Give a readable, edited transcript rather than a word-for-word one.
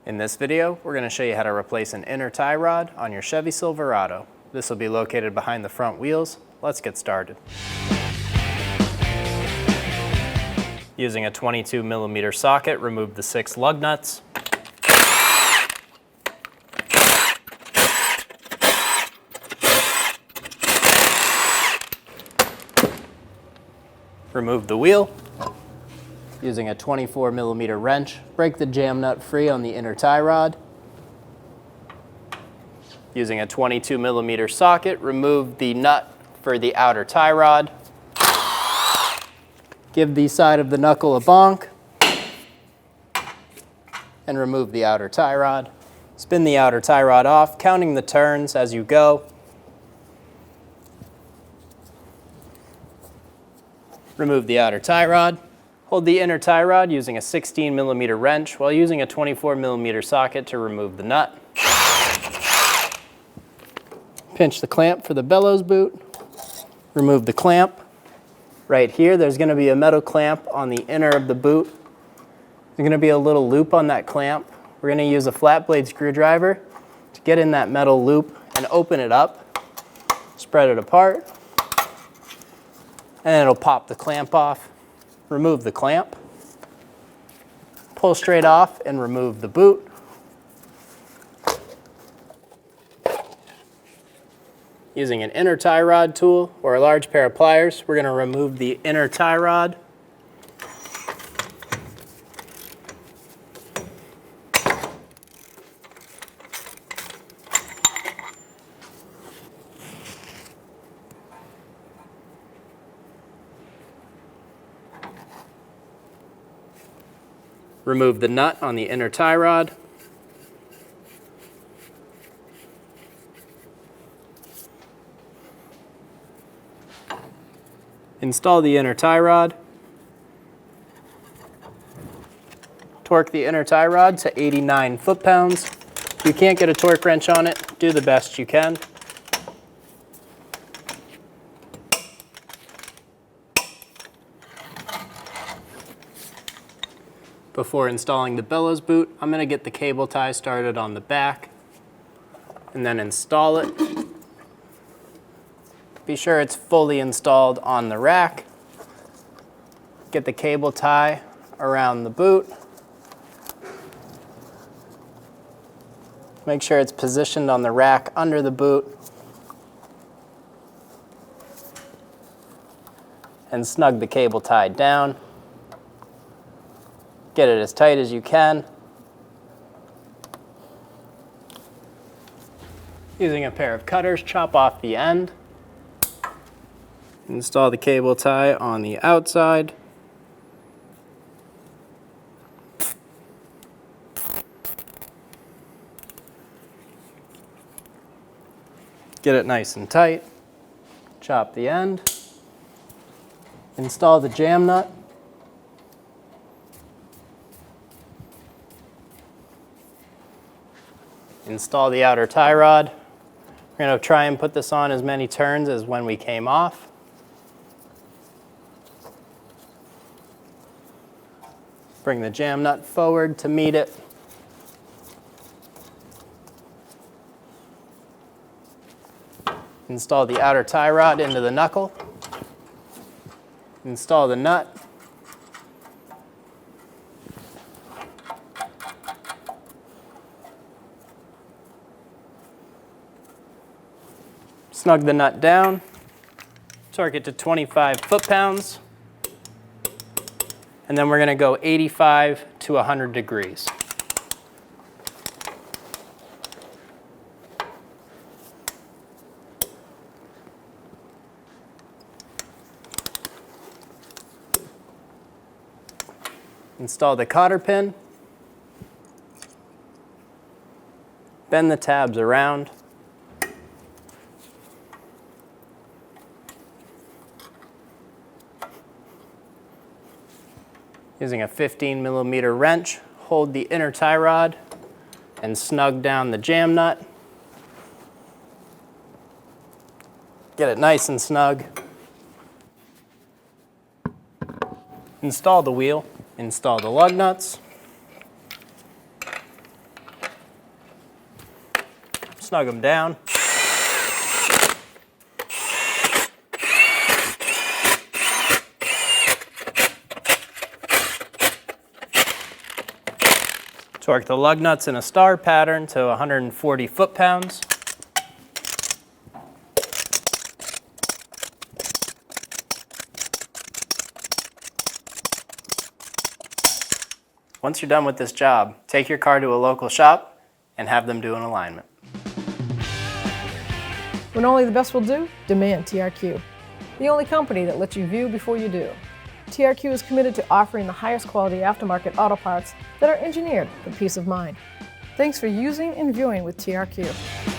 In this video, we're going to show you how to replace an inner tie rod on your Chevy Silverado. This will be located behind the front wheels. Let's get started. Using a 22mm socket, remove the 6 lug nuts. Remove the wheel. Using a 24mm wrench, break the jam nut free on the inner tie rod. Using a 22mm socket, remove the nut for the outer tie rod. Give the side of the knuckle a bonk and remove the outer tie rod. Spin the outer tie rod off, counting the turns as you go. Remove the outer tie rod. Hold the inner tie rod using a 16mm wrench while using a 24mm socket to remove the nut. Pinch the clamp for the bellows boot. Remove the clamp. Right here, there's going to be a metal clamp on the inner of the boot. There's going to be a little loop on that clamp. We're going to use a flat blade screwdriver to get in that metal loop and open it up. Spread it apart. And it'll pop the clamp off. Remove the clamp. Pull straight off and remove the boot. Using an inner tie rod tool or a large pair of pliers, we're going to remove the inner tie rod. Remove the nut on the inner tie rod. Install the inner tie rod. Torque the inner tie rod to 89 foot-pounds. If you can't get a torque wrench on it, do the best you can. Before installing the bellows boot, I'm going to get the cable tie started on the back and then install it. Be sure it's fully installed on the rack. Get the cable tie around the boot. Make sure it's positioned on the rack under the boot. And snug the cable tie down. Get it as tight as you can. Using a pair of cutters, chop off the end. Install the cable tie on the outside. Get it nice and tight. Chop the end. Install the jam nut. Install the outer tie rod. We're going to try and put this on as many turns as when we came off. Bring the jam nut forward to meet it. Install the outer tie rod into the knuckle. Install the nut. Snug the nut down. Torque it to 25 foot-pounds. And then we're going to go 85 to 100 degrees. Install the cotter pin. Bend the tabs around. Using a 15mm wrench, hold the inner tie rod and snug down the jam nut. Get it nice and snug. Install the wheel, install the lug nuts. snug them down. Torque the lug nuts in a star pattern to 140 foot-pounds. Once you're done with this job, take your car to a local shop and have them do an alignment. When only the best will do, demand TRQ. The only company that lets you view before you do. TRQ is committed to offering the highest quality aftermarket auto parts that are engineered for peace of mind. Thanks for using and viewing with TRQ.